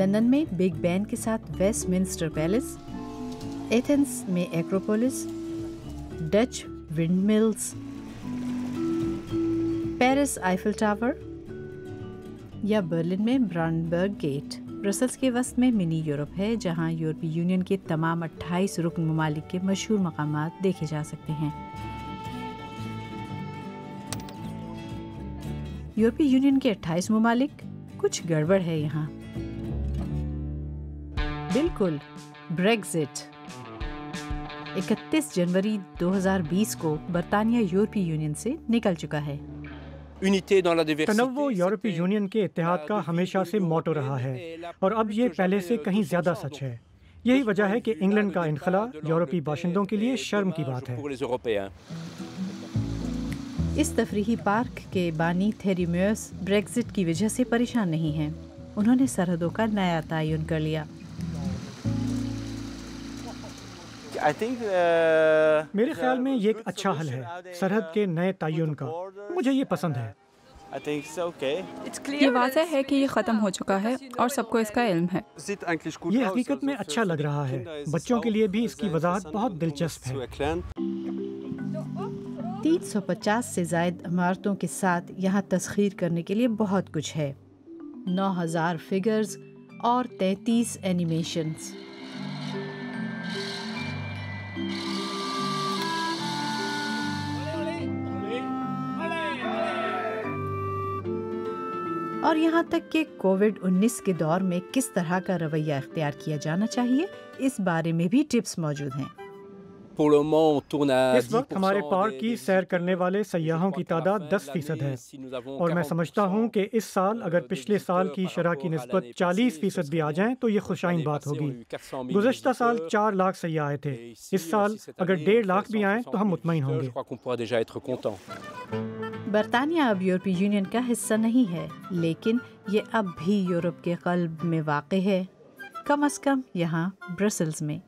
London میں big بین کے ساتھ ویسٹ منسٹر پیلس، ایتھنز میں ایکروپولس، ڈچ ونڈ ملز، پیرس آئیفل ٹاور یا برلن میں برانڈنبرگ گیٹ۔ برسلز کے وسط میں منی یورپ ہے، جہاں یورپی یونین کے تمام 28 رکن ممالک کے مشہور مقامات دیکھے جا سکتے ہیں۔ یورپی یونین کے 28 ممالک، کچھ گڑبڑ ہے یہاں۔ بالکل، بریگزٹ۔ 31 جنوری 2020 کو برطانیہ یورپی یونین سے نکل چکا ہے۔ تنوع یورپی یونین کے اتحاد کا ہمیشہ سے موٹو رہا ہے، اور اب یہ پہلے سے کہیں زیادہ سچ ہے۔ یہی وجہ ہے کہ انگلینڈ کا انخلاء یورپی باشندوں کے لیے شرم کی بات ہے۔ اس تفریحی پارک کے بانی تھیری میوس بریگزٹ کی وجہ سے پریشان نہیں ہیں۔ انہوں نے سرحدوں کا نیا تعین کر لیا۔ میرے خیال میں یہ ایک اچھا حل ہے، سرحد کے نئے تعین کا۔ مجھے یہ پسند ہے۔ یہ واضح ہے کہ یہ ختم ہو چکا ہے اور سب کو اس کا علم ہے۔ یہ حقیقت میں اچھا لگ رہا ہے۔ بچوں کے لیے بھی اس کی وضاحت بہت دلچسپ ہے۔ 350 سے زائد عمارتوں کے ساتھ یہاں تسخیر کرنے کے لیے بہت کچھ ہے۔ 9000 فگرز اور 33 اینیمیشنز۔ اور یہاں تک کہ کووڈ-19 کے دور میں کس طرح کا رویہ اختیار کیا جانا چاہیے، اس بارے میں بھی ٹپس موجود ہیں۔ اس وقت ہمارے پارک کی سیر کرنے والے سیاحوں کی تعداد 10% ہے، اور میں سمجھتا ہوں کہ اس سال اگر پچھلے سال کی شرح کی نسبت 40% بھی آ جائیں تو یہ خوشائن بات ہوگی۔ گزشتہ سال 4 لاکھ سیاح آئے تھے، اس سال اگر 1.5 لاکھ بھی آئیں تو ہم مطمئن ہوں گے۔ برطانیہ اب یورپی یونین کا حصہ نہیں ہے، لیکن یہ اب بھی یورپ کے قلب میں واقع ہے، کم از کم یہاں برسلز میں۔